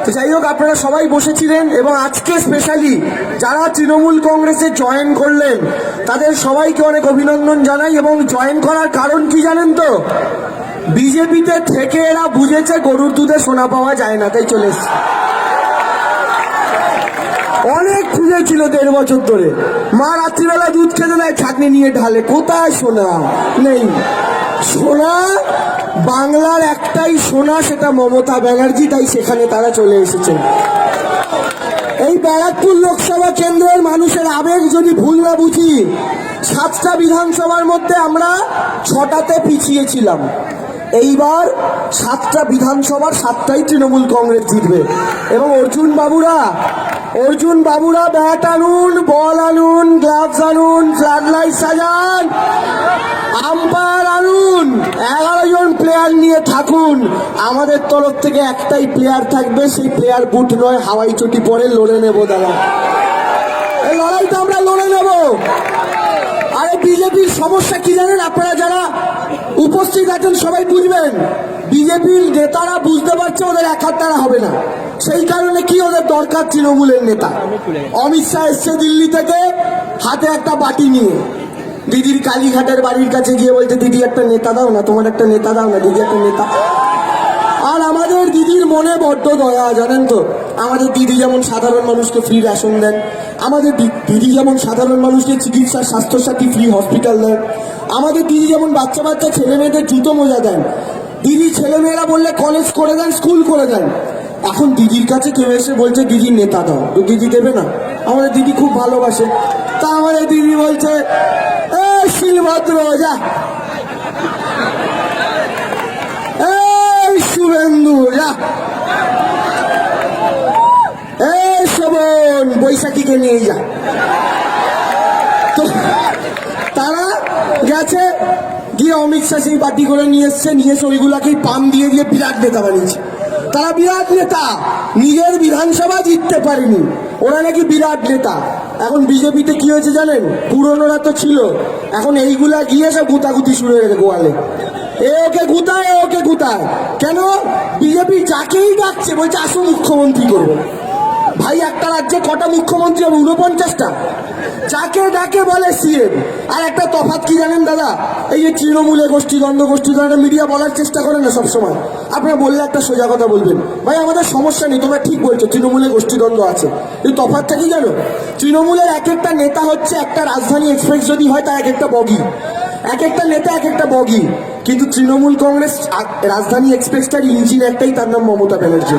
তো যাই হোক, আপনারা সবাই বসেছিলেন এবং আজকে স্পেশালি যারা তৃণমূল কংগ্রেসে জয়েন করলেন তাদের সবাইকে অনেক অভিনন্দন জানাই। এবং জয়েন করার কারণ কি জানেন তো? বিজেপিতে থেকে এরা বুঝেছে গরুর দুধে সোনা পাওয়া যায় না, তাই চলে এসছে। অনেক খুঁজেছিল 1.5 বছর ধরে, মা রাত্রিবেলা দুধ খেতে নেয়, ছাঁকনি নিয়ে ঢালে, কোথায় সোনা নেই। সোনা বাংলার একটাই সোনা, সেটা মমতা ব্যানার্জি, তাই সেখানে তারা চলে এসেছেন। এই ব্যারাকপুর লোকসভা কেন্দ্রের মানুষের আবেগ যদি ভুল না বুঝি, 7টা বিধানসভার মধ্যে আমরা 6টাতে পিছিয়েছিলাম। এইবার 7টা বিধানসভার 7টাই তৃণমূল কংগ্রেস জিতবে। এবং অর্জুন বাবুরা ব্যাট আনুন, বল আনুন, গ্লাভস আনুন, ফ্লাড লাইট সাজান, আম্পায়ার আনুন, 11 জন প্লেয়ার নিয়ে থাকুন। আমাদের তরফ থেকে একটাই প্লেয়ার থাকবে, সেই প্লেয়ার বুট নয়, হাওয়াই চটি পরে লড়ে নেবো দাদা। এই লড়াইটা আমরা লড়ে নেব। আরে বিজেপির সমস্যা কি জানেন? আপনারা যারা উপস্থিত আছেন সবাই বুঝবেন, বিজেপির নেতারা বুঝতে পারছে ওদের এক হাত দ্বারা হবে না। সেই কারণে কি ওদের দরকার তৃণমূলের নেতা। অমিত শাহ এসছে দিল্লি থেকে হাতে একটা বাটি নিয়ে, দিদির কালীঘাটের বাড়ির কাছে গিয়ে বলছে, দিদি একটা নেতা দাও না, তোমার একটা নেতা দাও না, দিদি একটা নেতা। আর আমাদের দিদির মনে বড্ড দয়া, জানেন তো? আমাদের দিদি যেমন সাধারণ মানুষকে ফ্রি রেশন দেন, আমাদের দিদি যেমন সাধারণ মানুষকে চিকিৎসা স্বাস্থ্যসাথী ফ্রি হসপিটাল দেন, আমাদের দিদি যেমন বাচ্চা বাচ্চা ছেলে মেয়েদের জুতো মোজা দেন, দিদি ছেলেমেয়েরা বললে কলেজ করে দেন, স্কুল করে দেন। এখন দিদির কাছে কেউ এসে বলছে দিদির নেতা দাও, তো দিদি দেবে না? আমাদের দিদি খুব ভালোবাসে, তা আমাদের দিদি বলছে, এ শিলভদ্র যা, এই শুভেন্দু যা, এই শোভন বৈশাখীকে নিয়ে যা। তো তারা গেছে, গিয়ে অমিত শাহ সেই পার্টি করে নিয়ে এসছে, ওইগুলাকেই পাম দিয়ে দিয়ে বিরাট নেতা বানিয়েছে। তারা বিরাট নেতা, নিজের বিধানসভা জিততে পারেনি, ওরা নাকি বিরাট নেতা। এখন বিজেপিতে কি হয়েছে জানেন? পুরনোরা তো ছিল, এখন এইগুলা গিয়ে সব গুতাগুতি শুরু হয়ে গেছে গোয়ালে। ওকে গুতায় কেন? বিজেপি যাকেই ডাকছে বলছে আসো মুখ্যমন্ত্রী করবো। ভাই, একটা রাজ্যে কটা মুখ্যমন্ত্রী হবে? 49টা। যাকে ডাকে বলে সিএম। আর একটা তফাৎ কি জানেন দাদা? এই যে তৃণমূলে গোষ্ঠীদ্বন্দ্ব মিডিয়া বলার চেষ্টা করে না সবসময়। আপনারা বললে একটা সোজা কথা বলবেন, ভাই আমাদের সমস্যা নেই, তোমরা ঠিক বলছো তৃণমূলে গোষ্ঠীদ্বন্দ্ব আছে, কিন্তু তফাৎটা কি জানো? তৃণমূলের এক একটা নেতা হচ্ছে একটা রাজধানী এক্সপ্রেস যদি হয় তার এক একটা বগি, এক একটা নেতা এক একটা বগি। কিন্তু তৃণমূল কংগ্রেস রাজধানী এক্সপ্রেসটার ইঞ্জিন একটাই, তার নাম মমতা ব্যানার্জি।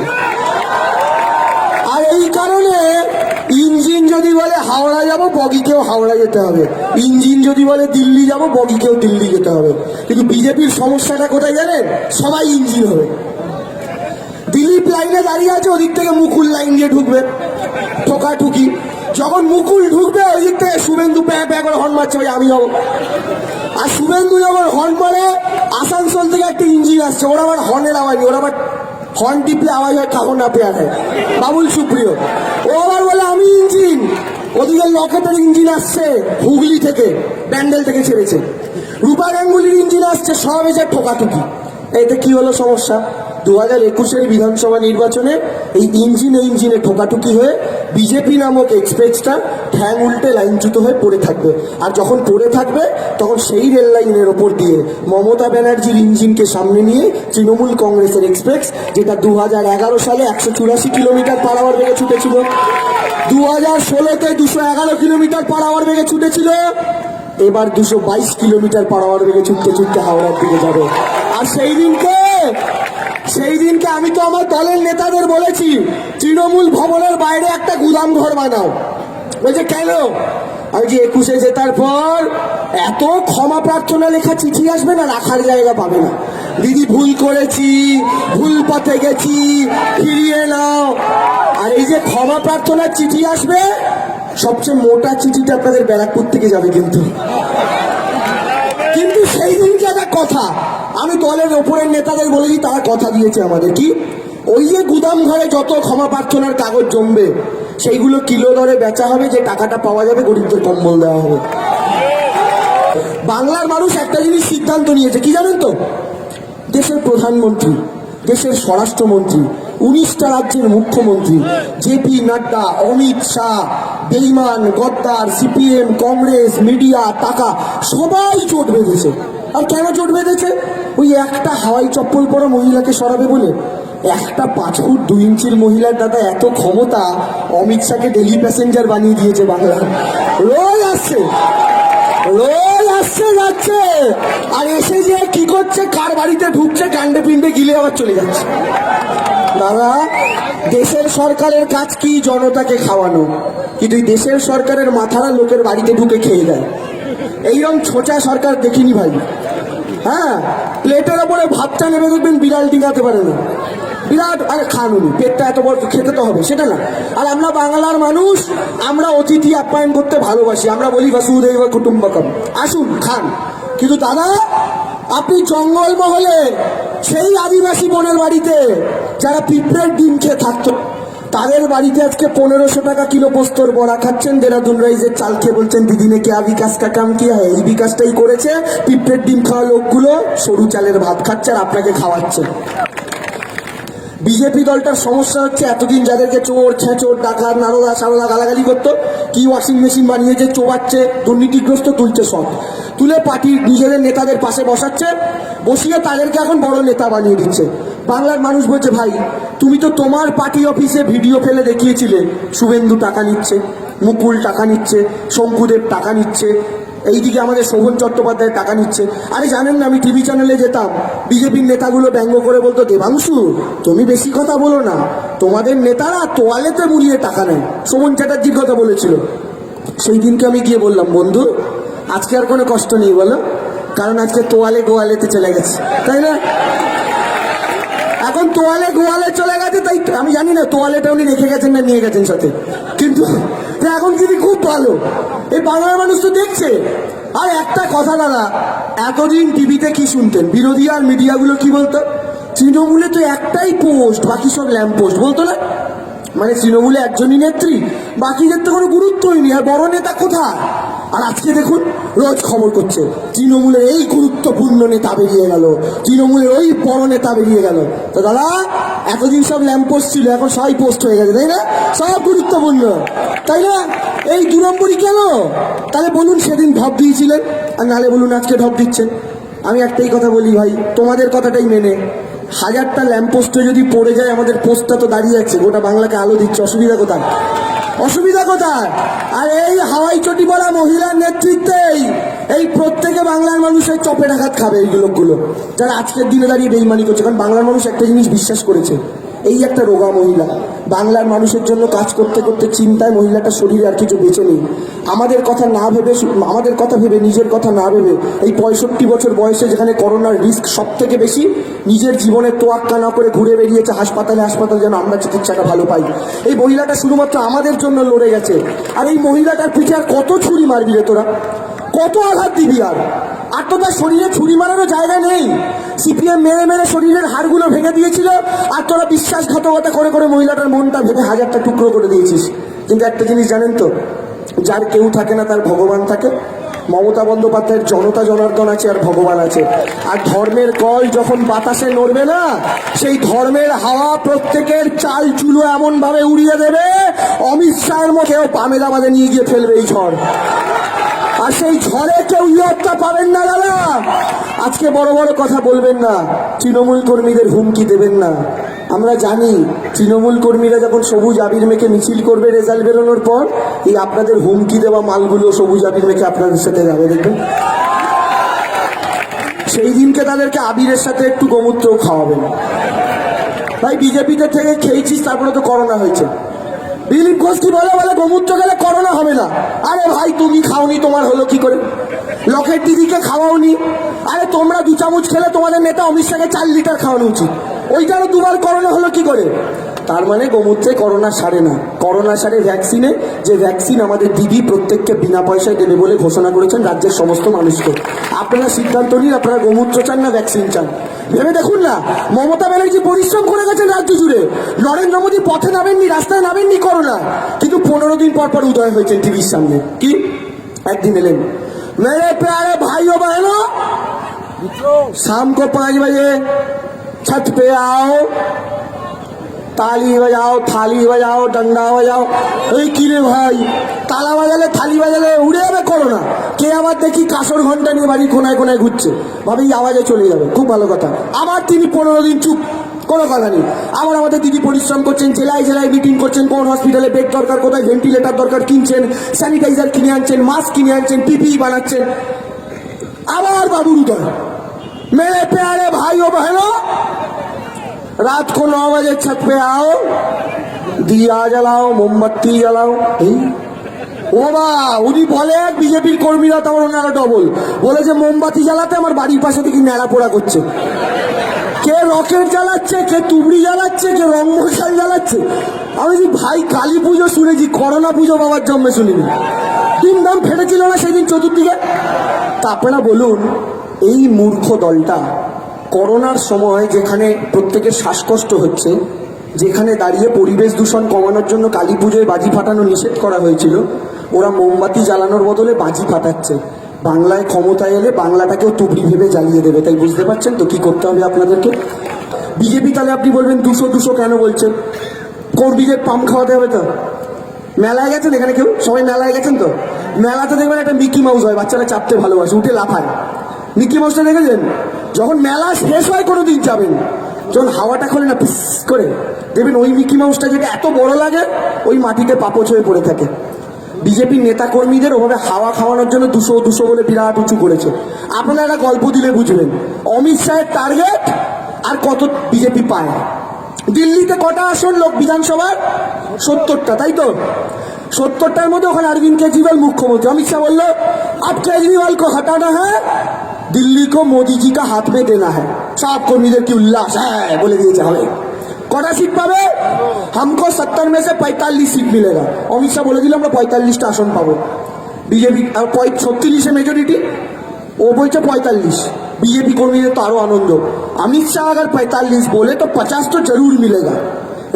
আর এই কারণে ইঞ্জিন যদি বলে হাওড়া যাবো, বগিকেও হাওড়া যেতে হবে। ইঞ্জিন যদি বলে দিল্লি যাবো, বগিকেও দিল্লি যেতে হবে। কিন্তু বিজেপির সমস্যাটা কোথায় জানেন? সবাই ইঞ্জিন হবে। দিলীপ লাইনে দাঁড়িয়ে আছে, ওদিক থেকে মুকুল লাইন দিয়ে ঢুকবে, ঠোকাঠুকি। যখন মুকুল ঢুকবে ওই দিক থেকে শুভেন্দু প্যা প্যা করে হর্ন মারছে, ভাই আমি যাবো। আর শুভেন্দু যখন হর্ন মারে, আসানসোল থেকে একটা ইঞ্জিন আসছে, ওরা আবার হর্নের আওয়াজ, ওরা আবার হর্ন টিপলে আওয়াজ হয় কাকু না পেয়ার হয়, বাবুল সুপ্রিয়। ও আবার বলে আমি ইঞ্জিন। ওদিকে লকেটের ইঞ্জিন আসছে হুগলি থেকে, ব্যান্ডেল থেকে ছেড়েছে। রূপা গাঙ্গুলির ইঞ্জিন আসছে, সব এসে ঠোকাঠুকি। এতে কি হলো সমস্যা? 2021-এর বিধানসভা নির্বাচনে এই ইঞ্জিনে ঠোকাঠুকি হয়ে বিজেপি নামক এক্সপ্রেসটা ঠ্যাং উল্টে লাইনচ্যুত হয়ে পড়ে থাকবে। আর যখন পড়ে থাকবে তখন সেই রেল লাইনের ওপর দিয়ে মমতা ব্যানার্জির ইঞ্জিনকে সামনে নিয়ে তৃণমূল কংগ্রেসের এক্সপ্রেস, যেটা 2011 সালে 184 কিলোমিটার পার আওয়ার বেগে ছুটেছিল, 2016-তে 211 কিলোমিটার পার আওয়ার বেগে ছুটেছিল, এবার 222 কিলোমিটার পার আওয়ার বেগে ছুটতে ছুটতে হাওড়ার দিকে যাবে। আর সেই দিনকে আমি তো আমার দলের নেতাদের বলেছি, তৃণমূল ভবনের বাইরে একটা গুদাম ঘর বানাও। বলছে কেন? আমি যে 21-এ জেতার পর এত ক্ষমা প্রার্থনা লেখা চিঠি আসবে না, রাখার জায়গা পাবে না। দিদি ভুল করেছি, ভুল পথে গেছি, ফিরিয়ে নাও। আর এই যে ক্ষমা প্রার্থনার চিঠি আসবে, সবচেয়ে মোটা চিঠিটা আপনাদের ব্যারাকপুর থেকে যাবে। কিন্তু সেই দিনকে একটা কথা আমি দলের ওপরের নেতাদের বলেছি, তারা কথা দিয়েছে আমাদের কি, ওই যে গুদাম ঘরে যত ক্ষমা প্রার্থনার কাগজ জমবে সেইগুলো কিলো দরে বেচা হবে, যে টাকাটা পাওয়া যাবে গরিবদের কম্বল দেওয়া হবে। বাংলার মানুষ একটা জিনিস সিদ্ধান্ত নিয়েছে, কি জানেন তো? দেশের প্রধানমন্ত্রী, দেশের স্বরাষ্ট্রমন্ত্রী 19টা রাজ্যের মুখ্যমন্ত্রী, জেপি নাড্ডা, অমিত শাহ, বেইমান, গদ্দার, সিপিএম, কংগ্রেস, মিডিয়া, টাকা, সবাই চোট বেঁধেছে। আর কেন চোট বেঁধেছে? ওই একটা হাওয়াই চপ্পল পরা মহিলাকে সরাবে বলে। একটা 5 ফুট 2 ইঞ্চির মহিলার দাদা এত ক্ষমতা, অমিত শাহকে ডেলি প্যাসেঞ্জার বানিয়ে দিয়েছে বাংলা। রোজ আসছে, রোজ আসছে যাচ্ছে, আর এসে যে কি করছে, কার বাড়িতে ঢুকছে, কাণ্ডে পিণ্ডে গিলে আবার চলে যাচ্ছে। দাদা, দেশের সরকারের কাজ কি? জনতাকে খাওয়ানো। কিন্তু এই দেশের সরকারের মাথারা লোকের বাড়িতে ঢুকে খেয়ে দেয়। এইরকম ছোটা সরকার দেখিনি ভাই। হ্যাঁ, প্লেটের ওপরে ভাতটা নেমে দেখবেন বিড়াল ডিঙাতে পারে না। বিরাট, আরে খান উনি, পেটটা এত বড়, খেতে তো হবে, সেটা না। আর আমরা বাংলার মানুষ, আমরা অতিথি আপ্যায়ন করতে ভালোবাসি। আমরা বলি বাসুদেব কুটুম্বকম, আসুন খান। কিন্তু দাদা, আপনি জঙ্গলমহলে সেই আদিবাসী বোনের বাড়িতে যারা পিঁপড়ের ডিম খেয়ে থাকতো, তাদের বাড়িতে আজকে 1500 টাকা কিলো পোস্তর বড়া খাচ্ছেন। দেরাদুন রাইজের চাল খেয়ে বলছেন দিদি নে কে বিকাশ কা কাম কি হয়। এই বিকাশটাই করেছে। পিঁপড়ের ডিম খাওয়া লোকগুলো সরু চালের ভাত খাচ্ছে আর আপনাকে খাওয়াচ্ছে। বিজেপি দলটার সমস্যা হচ্ছে, এতদিন যাদেরকে চোর, ছেঁচোর, ডাকাত, নারদা, সারদা গালাগালি করতো, কি ওয়াশিং মেশিন বানিয়েছে, চোবাচ্ছে, দুর্নীতিগ্রস্ত তুলছে সব, তুলে পার্টির নিজেদের নেতাদের পাশে বসাচ্ছে, বসিয়ে তাদেরকে এখন বড় নেতা বানিয়ে দিচ্ছে। বাংলার মানুষ বলছে, ভাই তুমি তো তোমার পার্টি অফিসে ভিডিও ফেলে দেখিয়েছিলে শুভেন্দু টাকা নিচ্ছে, মুকুল টাকা নিচ্ছে, শঙ্কুদেব টাকা নিচ্ছে, এইদিকে আমাদের শোভন চট্টোপাধ্যায় টাকা নিচ্ছে। আরে জানেন না, আমি টিভি চ্যানেলে যেতাম, বিজেপির নেতাগুলো ব্যঙ্গ করে বলতো, দেবাংশু তুমি বেশি কথা বলো না, তোমাদের নেতারা তোয়ালেতে মুড়িয়ে টাকা নেয়। শোভন চ্যাটার্জির কথা বলেছিল। সেই দিনকে আমি গিয়ে বললাম, বন্ধু আজকে আর কোনো কষ্ট নেই বলো, কারণ আজকে তোয়ালে গোয়ালেতে চলে গেছে, তাই না? এখন তোয়ালে গোয়ালে চলে গেছে, তাই আমি জানি না তোয়ালেটা উনি রেখে গেছেন না নিয়ে গেছেন সাথে, কিন্তু এখন কিন্তু খুব ভালো। এই বাংলার মানুষ তো দেখছে। আর একটা কথা দাদা, এতদিন টিভিতে কি শুনতেন? বিরোধী আর মিডিয়াগুলো কি বলতো? তৃণমূলে তো একটাই পোস্ট, বাকি সব ল্যাম্প পোস্ট, বলতো না? মানে তৃণমূলে একজনই নেত্রী, বাকিদের তো কোনো গুরুত্বই নেই। আর বড় নেতা কোথায়? আর আজকে দেখুন, রোজ খবর করছে তৃণমূলের এই গুরুত্বপূর্ণ নেতা বেরিয়ে গেল, তৃণমূলের ওই বড় নেতা বেরিয়ে গেল। তো দাদা, এতদিন সব ল্যাম্প পোস্ট ছিল, এখন সবাই পোস্ট হয়ে গেছে, তাই না? সব গুরুত্বপূর্ণ, তাই না? এই 2 নম্বরই কেন? তাহলে বলুন সেদিন ঢপ দিয়েছিলেন, আর নালে বলুন আজকে ঢপ দিচ্ছেন। আমি একটাই কথা বলি ভাই, তোমাদের কথাটাই মেনে 1000টা ল্যাম্প পোস্টে যদি পড়ে যায়, আমাদের পোস্টটা তো দাঁড়িয়ে আছে, গোটা বাংলাকে আলো দিচ্ছে, অসুবিধা কোথায়? অসুবিধা কোথায়? আর এই হাওয়াই চটি পড়া মহিলার নেতৃত্বেই এই প্রত্যেকে বাংলার মানুষের চপের আঘাত খাবে এই লোকগুলো, যারা আজকের দিনে দাঁড়িয়ে বেইমানি করছে। কারণ বাংলার মানুষ একটা জিনিস বিশ্বাস করেছে, এই একটা রোগা মহিলা বাংলার মানুষের জন্য কাজ করতে করতে চিন্তায় মহিলাটার শরীরে আর কিছু বেঁচে নেই। আমাদের কথা না ভেবে, আমাদের কথা ভেবে, নিজের কথা না ভেবে, এই 65 বছর বয়সে যেখানে করোনার রিস্ক সব থেকে বেশি, নিজের জীবনের তোয়াক্কা না করে ঘুরে বেরিয়েছে হাসপাতালে হাসপাতাল, যেন আমরা চিকিৎসাটা ভালো পাই। এই মহিলাটা শুধুমাত্র আমাদের জন্য লড়ে গেছে। আর এই মহিলাটার পিঠে আর কত ছুরি মারবি রে তোরা, কত আঘাত দিবি? আর তো তার শরীরে ছুরি মারারও জায়গা নেই। সিপিএম মেরে মেরে শরীরের হাড়গুলো ভেঙে দিয়েছিল, আর তোরা বিশ্বাসঘাতকতা করে করে মহিলাটার মনটা ভেঙে 1000টা টুকরো করে দিয়েছিস। কিন্তু একটা জিনিস জানেন তো, যার কেউ থাকে না তার ভগবান থাকে। মমতা বন্দ্যোপাধ্যায়ের জনতা জনার্দন আছে আর ভগবান আছে। আর ধর্মের কল যখন বাতাসে নড়বে না, সেই ধর্মের হাওয়া প্রত্যেকের চাল চুলো এমন ভাবে উড়িয়ে দেবে, অমিত শাহের মতেও আমেদাবাদে নিয়ে গিয়ে ফেলবে এই ঝড়। আর সেই ঝড়ে কেউ ইয়ত্তা পাবেন না দাদা। আজকে বড় বড় কথা বলবেন না, তৃণমূল কর্মীদের হুমকি দেবেন না। আমরা জানি তৃণমূল কর্মীরা যখন সবুজ আবির মেখে মিছিল করবে রেজাল্ট বেরোনোর পর, এই আপনাদের হুমকি দেওয়া মালগুলো সবুজ আবির মেখে আপনাদের সাথে যাবে, দেখবেন। সেই দিনকে তাদেরকে আবিরের সাথে একটু গোমূত্রও খাওয়াবেন। ভাই বিজেপিতে থেকে খেয়েছিস, তারপরে তো করোনা হয়েছে। দিলীপ ঘোষ কি বলে গোমূত্র গেলে করোনা হবে না। আরে ভাই তুমি খাওনি, তোমার হলো কি করে? লকেট দিদিকে খাওয়াওনি। আরে তোমরা 2 চামচ খেলে তোমাদের নেতা অমিত শাহকে 4 লিটার খাওয়ানো উচিত, ওইটারও 2বার করোনা হলো কি করে? তার মানে গোমূত্রে করোনা সারে না, করোনা সারে ভ্যাকসিনে। যে ভ্যাকসিন আমাদের দিদি প্রত্যেককে বিনা পয়সায় দেবে বলে ঘোষণা করেছেন রাজ্যের সমস্ত মানুষকে। আপনারা সিদ্ধান্ত নিন, আপনারা গোমূত্র চান না ভ্যাকসিন চান। ভেবে দেখুন না, মমতা ব্যানার্জি পরিশ্রম করে গেছেন রাজ্য জুড়ে, নরেন্দ্র মোদী পথে নামেননি, রাস্তায় নামেননি করোনা, কিন্তু 15 দিন পর পর উদয় হয়েছেন টিভির সামনে। কি একদিন এলেন, মেরে প্यारे भाइयों बहनों, शाम को 5 बजे छत पे आओ, তালি বাজাও, থালি বাজাও, ডান্ডা বাজাও। এই কিরে ভাই, তালা বাজালে থালি বাজালে উড়ে যাবে করোনা। কে আবার দেখি কাসর ঘন্টা নিয়ে বাড়ির কোনায় কোনায় ঘুরছে, ভাবে এই আওয়াজে চলে যাবে, খুব ভালো কথা। আবার তিনি 15 দিন চুপ, কোনো কথা নেই। আবার আমাদের দিদি পরিশ্রম করছেন, জেলায় জেলায় মিটিং করছেন, কোন হসপিটালে বেড দরকার, কোথায় ভেন্টিলেটর দরকার কিনছেন, স্যানিটাইজার কিনে আনছেন, মাস্ক কিনে আনছেন, পিপিই বানাচ্ছেন। আবার বাবুর উদয়। मेरे प्यारे भाइयों बहनों, रात को 9 बजे छत पे आओ, दिया जलाओ, मोमबत्ती जलाओ। ও বা, উনি বলে বিজেপির কর্মীরা, তো ওনারা ডবল বলে যে মোমবাতি জ্বালাতে আমার বাড়ির পাশে থেকে নেড়া পোড়া করছে। কে রকেট জ্বালাচ্ছে, কে তুবড়ি জ্বালাচ্ছে, কে রংমশাল জ্বালাচ্ছে। আমি যে ভাই, কালী পুজো শুনেছি, করোনা পুজো বাবার জন্মে শুনিনি। ধুমধাম ফেটেছিল না সেদিন চতুর্দিকে? তা আপনারা বলুন, এই মূর্খ দলটা করোনার সময় যেখানে প্রত্যেকের শ্বাসকষ্ট হচ্ছে, যেখানে দাঁড়িয়ে পরিবেশ দূষণ কমানোর জন্য কালী পুজোয় বাজি ফাটানো নিষেধ করা হয়েছিল, ওরা মোমবাতি জ্বালানোর বদলে বাজি ফাটাচ্ছে। বাংলায় ক্ষমতায় এলে বাংলাটাকেও তুবড়ি ভেবে জ্বালিয়ে দেবে। তাই বুঝতে পারছেন তো কি করতে হবে আপনাদেরকে। বিজেপি, তাহলে আপনি বলবেন 200 কেন বলছেন? কর্মীদের পাম খাওয়াতে হবে তো। মেলায় গেছেন এখানে কেউ? সবাই মেলায় গেছেন তো? মেলাতে দেখবেন একটা মিকি মাউস হয়, বাচ্চারা চাপতে ভালোবাসে, উঠে লাফায়। মিকি মাউসটা দেখেছেন? যখন মেলা শেষ হয় কোনোদিন যাবেন, যখন হাওয়াটা খোলে না পিস করে, দেখবেন ওই মিকি মাউসটা যেটা এত বড় লাগে, ওই মাটিতে পাপোচ হয়ে পড়ে থাকে। বিজেপির নেতা কর্মীদের ওভাবে হাওয়া খাওয়ানোর জন্য 200 বলে বিরাট উঁচু করেছে। আপনারা একটা গল্প দিলে বুঝবেন। অমিত শাহের টার্গেট আর কত বিজেপি পায়। দিল্লিতে কটা আসন লোক বিধানসভার? 70টা, তাই তো? 70টার মধ্যে ওখানে অরবিন্দ কেজরিওয়াল মুখ্যমন্ত্রী। অমিত শাহ বললো, अब केजरीवाल को हटाना है, दिल्ली को मोदी जी का हाथ में देना है। সব কর্মীদের কি উল্লাস, হ্যাঁ বলে দিয়েছে হবে। কটা সিট পাবে? हमको 70 में से 45 सीट मिलेगा। অমিত শাহ বলে দিল আমরা 45টা আসন পাবো। বিজেপি 36 মেজরিটি, ও বলছে 45। बीजेपी কর্মীদের তো আরো আনন্দ। অমিত শাহ अगर 45 बोले तो 50 तो जरूर मिलेगा।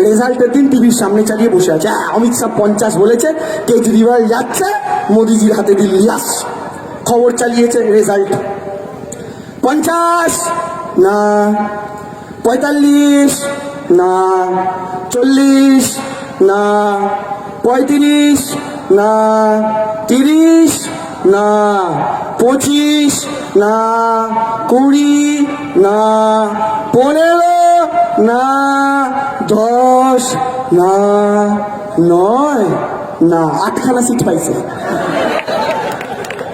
রেজাল্টের দিন টিভির সামনে চালিয়ে বসে আছে, অমিত শাহ 50 বলেছে, কেজরিওয়াল যাচ্ছে, মোদিজির হাতে দিল্লি আস। খবর চালিয়েছে, রেজাল্ট 50 না, 45 না, 40 না, 35 না, 30 না, 25 না, 20 না, 15 না, 10 না, 9 না, 8খানা সিট পাইছে।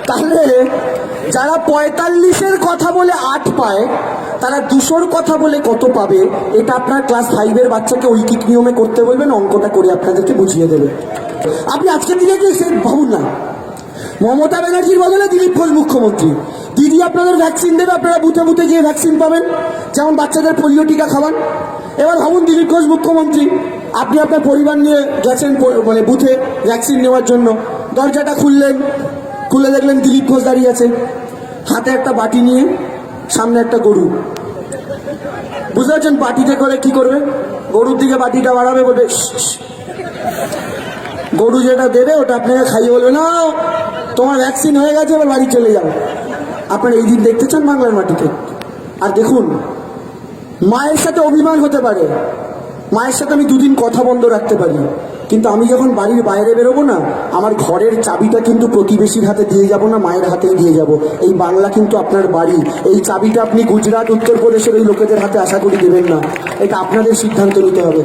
তাহলে যারা 45-এর কথা বলে 8 পায়, তারা 200-র কথা বলে কত পাবে? এটা আপনার ক্লাস 5-এর বাচ্চাকে ঐকিক নিয়মে করতে বলবেন, অঙ্কটা করে আপনাদেরকে বুঝিয়ে দেবে। আপনি আজকের দিনে যে সে ভাবুন না, মমতা ব্যানার্জির বদলে দিলীপ ঘোষ মুখ্যমন্ত্রী। দিদি আপনাদের ভ্যাকসিন দেবে, আপনারা বুথে বুথে গিয়ে ভ্যাকসিন পাবেন, যেমন বাচ্চাদের পোলিও টিকা খাওয়ান। এবার ভাবুন, দিলীপ ঘোষ মুখ্যমন্ত্রী, আপনি আপনার পরিবার নিয়ে গেছেন মানে বুথে ভ্যাকসিন নেওয়ার জন্য। দরজাটা খুললেন, খুলে দেখলেন দিলীপ ঘোষ দাঁড়িয়ে আছে, হাতে একটা বাটি নিয়ে, সামনে একটা গরু। বুঝতে পারছেন বাটিতে করে কি করবে? গরুর দিকে বাটিটা বাড়াবে, বলবে গরু যেটা দেবে ওটা আপনাকে খাইয়ে বলবে, না তোমার ভ্যাকসিন হয়ে গেছে, এবার বাড়ি চলে যাও। আপনারা এই দিন দেখতে চান বাংলার মাটিতে? আর দেখুন, মায়ের সাথে অভিমান হতে পারে, মায়ের সাথে আমি 2 দিন কথা বন্ধ রাখতে পারি, কিন্তু আমি যখন বাড়ির বাইরে বেরোবো না, আমার ঘরের চাবিটা কিন্তু প্রতিবেশীর হাতে দিয়ে যাব না, মায়ের হাতেই দিয়ে যাব। এই বাংলা কিন্তু আপনার বাড়ি। এই চাবিটা আপনি গুজরাট, উত্তরপ্রদেশের ওই লোকেদের হাতে আশা করি দেবেন না। এটা আপনাদের সিদ্ধান্ত নিতে হবে।